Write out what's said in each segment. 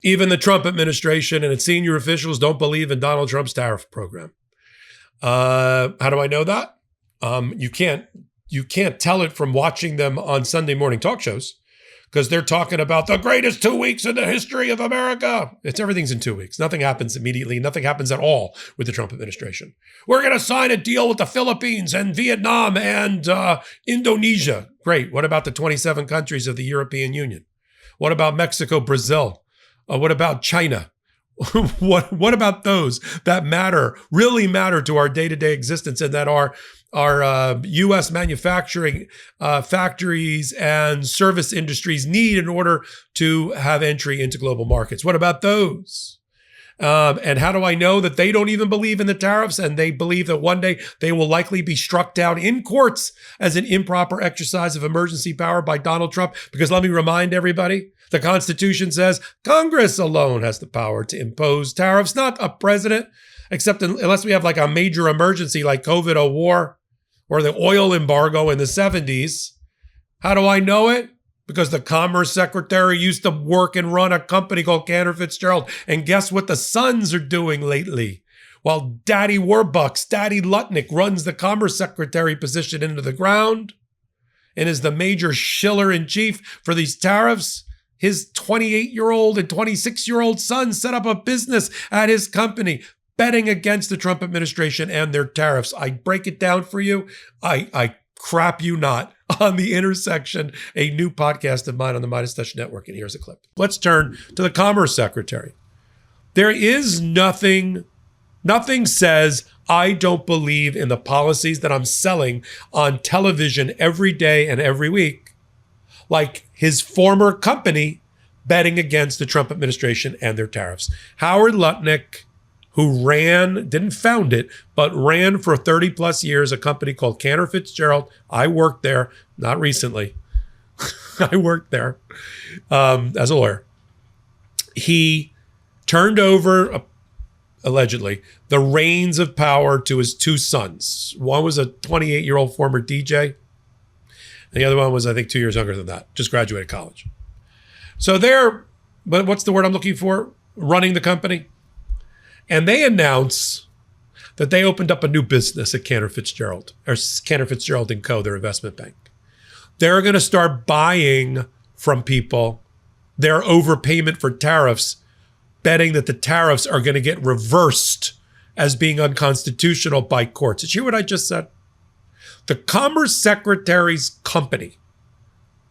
Even the Trump administration and its senior officials don't believe in Donald Trump's tariff program. How do I know that? You can't tell it from watching them on Sunday morning talk shows, because they're talking about the greatest 2 weeks in the history of America. Everything's in 2 weeks. Nothing happens immediately. Nothing happens at all with the Trump administration. We're going to sign a deal with the Philippines and Vietnam and Indonesia. Great. What about the 27 countries of the European Union? What about Mexico, Brazil? What about China? What about those that really matter to our day-to-day existence, and that our U.S. manufacturing factories and service industries need in order to have entry into global markets? What about those? And how do I know that they don't even believe in the tariffs, and they believe that one day they will likely be struck down in courts as an improper exercise of emergency power by Donald Trump? Because let me remind everybody, the Constitution says Congress alone has the power to impose tariffs, not a president, except unless we have like a major emergency like COVID or war or the oil embargo in the 70s. How do I know it? Because the Commerce Secretary used to work and run a company called Cantor Fitzgerald. And guess what the sons are doing lately? While Daddy Warbucks, Daddy Lutnick runs the Commerce Secretary position into the ground and is the major shiller-in-chief for these tariffs, his 28-year-old and 26-year-old sons set up a business at his company betting against the Trump administration and their tariffs. I break it down for you. I crap you not. On The Intersection, a new podcast of mine on the Midas Touch Network. And here's a clip. Let's turn to the Commerce Secretary. There is nothing says I don't believe in the policies that I'm selling on television every day and every week, like his former company betting against the Trump administration and their tariffs. Howard Lutnick, who didn't found it, but ran for 30 plus years a company called Cantor Fitzgerald. I worked there, not recently. I worked there as a lawyer. He turned over, allegedly, the reins of power to his two sons. One was a 28-year-old former DJ, and the other one was, I think, 2 years younger than that, just graduated college. So but what's the word I'm looking for? Running the company. And they announce that they opened up a new business at Cantor Fitzgerald, or Cantor Fitzgerald & Co., their investment bank. They're going to start buying from people their overpayment for tariffs, betting that the tariffs are going to get reversed as being unconstitutional by courts. Did you hear what I just said? The Commerce Secretary's company,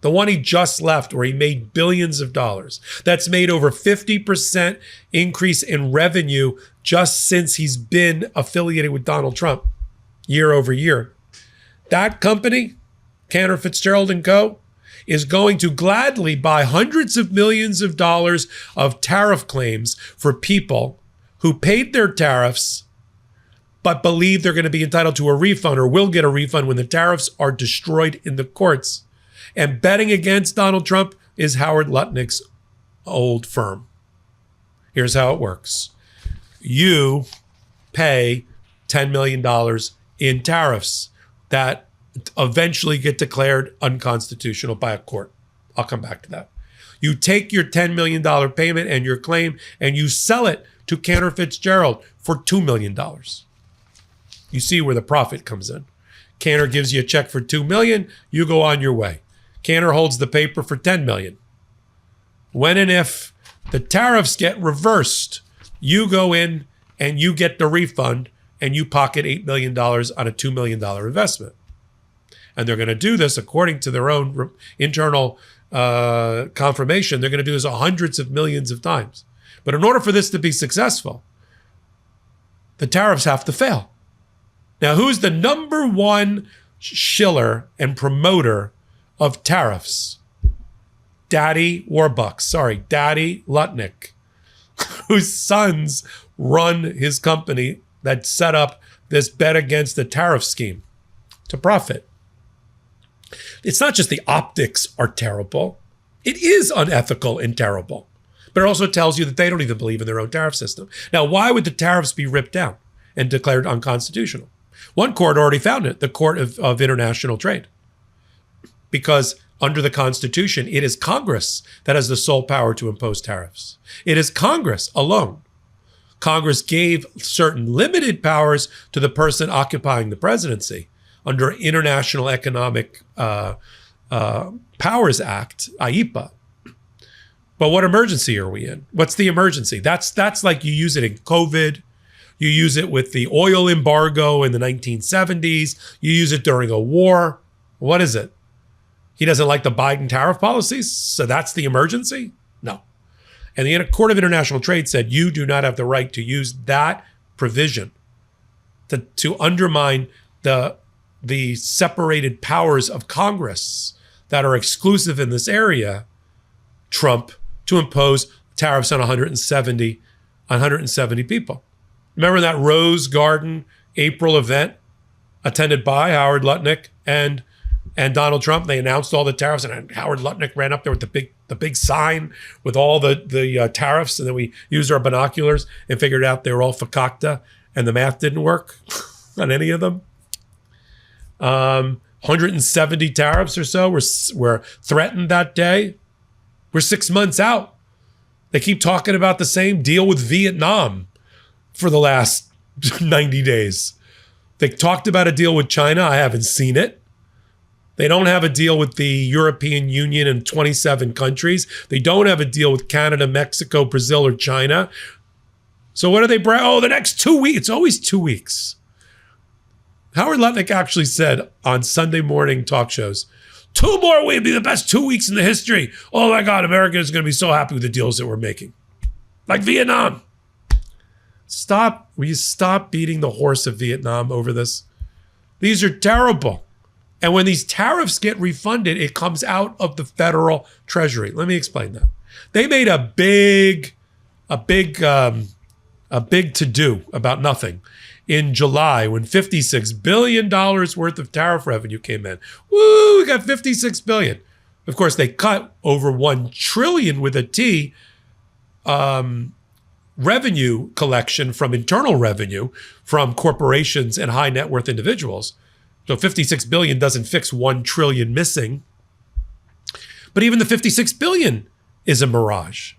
the one he just left where he made billions of dollars, that's made over 50% increase in revenue just since he's been affiliated with Donald Trump year over year. That company, Cantor Fitzgerald & Co., is going to gladly buy hundreds of millions of dollars of tariff claims for people who paid their tariffs but believe they're going to be entitled to a refund or will get a refund when the tariffs are destroyed in the courts. And betting against Donald Trump is Howard Lutnick's old firm. Here's how it works. You pay $10 million in tariffs that eventually get declared unconstitutional by a court. I'll come back to that. You take your $10 million payment and your claim and you sell it to Cantor Fitzgerald for $2 million. You see where the profit comes in. Cantor gives you a check for $2 million, you go on your way. Cantor holds the paper for $10 million. When and if the tariffs get reversed, you go in and you get the refund and you pocket $8 million on a $2 million investment. And they're going to do this according to their own internal confirmation. They're going to do this hundreds of millions of times. But in order for this to be successful, the tariffs have to fail. Now, who's the number one shiller and promoter of tariffs? Daddy Lutnick, whose sons run his company that set up this bet against the tariff scheme to profit. It's not just the optics are terrible. It is unethical and terrible. But it also tells you that they don't even believe in their own tariff system. Now, why would the tariffs be ripped down and declared unconstitutional? One court already found it, the Court of International Trade. Because Under the Constitution, it is Congress that has the sole power to impose tariffs. It is Congress alone. Congress gave certain limited powers to the person occupying the presidency under International Economic Powers Act, IEPA. But what emergency are we in? What's the emergency? That's like you use it in COVID. You use it with the oil embargo in the 1970s. You use it during a war. What is it? He doesn't like the Biden tariff policies, so that's the emergency? No. And the Court of International Trade said you do not have the right to use that provision to undermine the separated powers of Congress that are exclusive in this area, Trump, to impose tariffs on 170 people. Remember that Rose Garden April event attended by Howard Lutnick and Donald Trump? They announced all the tariffs, and Howard Lutnick ran up there with the big sign with all the tariffs, and then we used our binoculars and figured out they were all fakakta, and the math didn't work on any of them. 170 tariffs or so were threatened that day. We're 6 months out. They keep talking about the same deal with Vietnam for the last 90 days. They talked about a deal with China. I haven't seen it. They don't have a deal with the European Union and 27 countries. They don't have a deal with Canada, Mexico, Brazil, or China. So what do they bring? Oh, the next 2 weeks. It's always 2 weeks. Howard Lutnick actually said on Sunday morning talk shows, 2 more weeks, be the best 2 weeks in the history. Oh my God, America is going to be so happy with the deals that we're making. Like Vietnam. Will you stop beating the horse of Vietnam over this? These are terrible. And when these tariffs get refunded, it comes out of the federal treasury. Let me explain that. They made a big to-do about nothing in July when $56 billion worth of tariff revenue came in. Woo, we got $56 billion. Of course, they cut over $1 trillion with a T revenue collection from internal revenue from corporations and high net worth individuals. So 56 billion doesn't fix 1 trillion missing. But even the 56 billion is a mirage.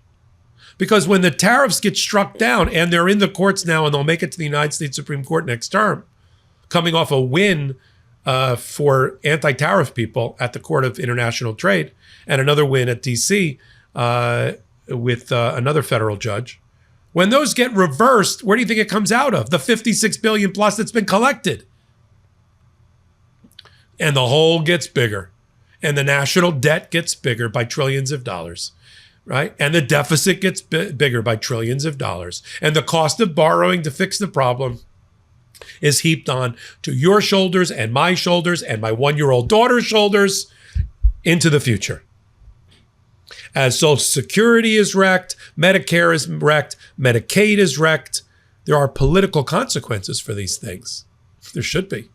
Because when the tariffs get struck down, and they're in the courts now, and they'll make it to the United States Supreme Court next term, coming off a win for anti-tariff people at the Court of International Trade, and another win at DC with another federal judge. When those get reversed, where do you think it comes out of? The 56 billion plus that's been collected. And the hole gets bigger. And the national debt gets bigger by trillions of dollars, right? And the deficit gets bigger by trillions of dollars. And the cost of borrowing to fix the problem is heaped on to your shoulders and my 1-year-old daughter's shoulders into the future. As Social Security is wrecked, Medicare is wrecked, Medicaid is wrecked, there are political consequences for these things. There should be.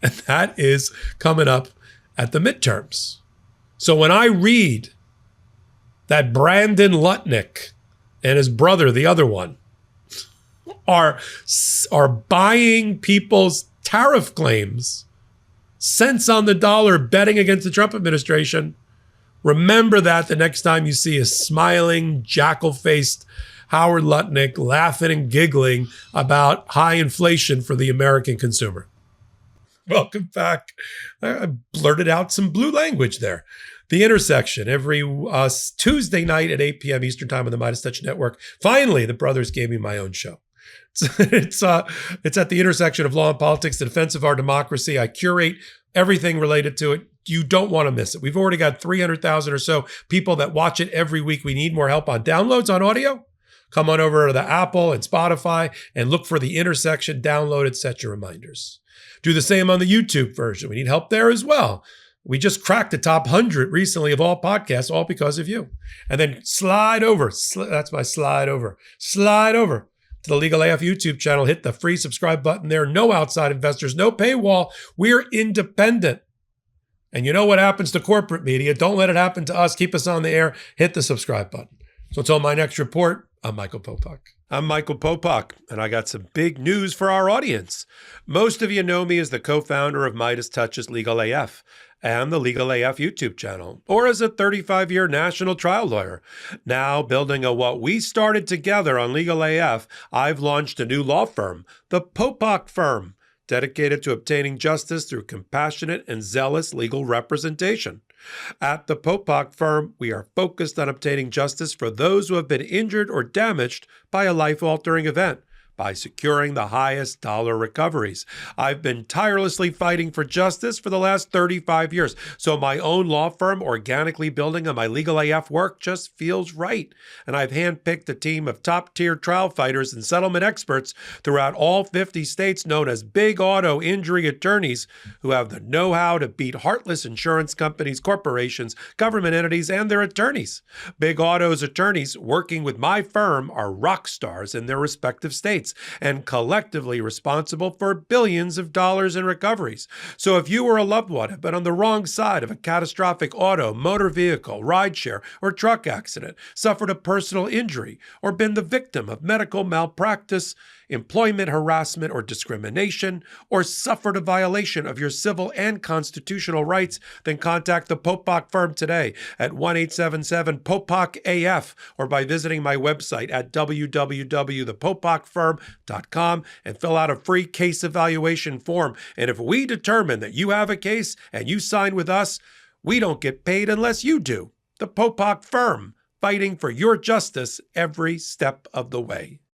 And that is coming up at the midterms. So when I read that Brandon Lutnick and his brother, the other one, are buying people's tariff claims, cents on the dollar, betting against the Trump administration, remember that the next time you see a smiling, jackal-faced Howard Lutnick laughing and giggling about high inflation for the American consumer. Welcome back. I blurted out some blue language there. The Intersection, every Tuesday night at 8 p.m. Eastern Time on the Midas Touch Network. Finally, the brothers gave me my own show. It's at the intersection of law and politics, the defense of our democracy. I curate everything related to it. You don't want to miss it. We've already got 300,000 or so people that watch it every week. We need more help on downloads on audio. Come on over to the Apple and Spotify and look for the Intersection, download it, set your reminders. Do the same on the YouTube version. We need help there as well. We just cracked the top 100 recently of all podcasts, all because of you. And then slide over. That's my slide over. Slide over to the Legal AF YouTube channel. Hit the free subscribe button there. No outside investors, no paywall. We're independent. And you know what happens to corporate media. Don't let it happen to us. Keep us on the air. Hit the subscribe button. So until my next report, I'm Michael Popok. I'm Michael Popok, and I got some big news for our audience. Most of you know me as the co-founder of Midas Touch's Legal AF. and the Legal AF YouTube channel, or as a 35-year national trial lawyer. Now, building on what we started together on Legal AF, I've launched a new law firm, the Popok Firm, dedicated to obtaining justice through compassionate and zealous legal representation. At the Popok Firm, we are focused on obtaining justice for those who have been injured or damaged by a life-altering event, by securing the highest dollar recoveries. I've been tirelessly fighting for justice for the last 35 years, so my own law firm organically building on my Legal AF work just feels right. And I've handpicked a team of top-tier trial fighters and settlement experts throughout all 50 states known as big auto injury attorneys who have the know-how to beat heartless insurance companies, corporations, government entities, and their attorneys. Big Auto's attorneys working with my firm are rock stars in their respective states, and collectively responsible for billions of dollars in recoveries. So if you or a loved one have been on the wrong side of a catastrophic auto, motor vehicle, rideshare, or truck accident, suffered a personal injury, or been the victim of medical malpractice, employment harassment or discrimination, or suffered a violation of your civil and constitutional rights, then contact the Popok Firm today at 1-877-POPOK-AF or by visiting my website at www.thepopokfirm.com and fill out a free case evaluation form. And if we determine that you have a case and you sign with us, we don't get paid unless you do. The Popok Firm, fighting for your justice every step of the way.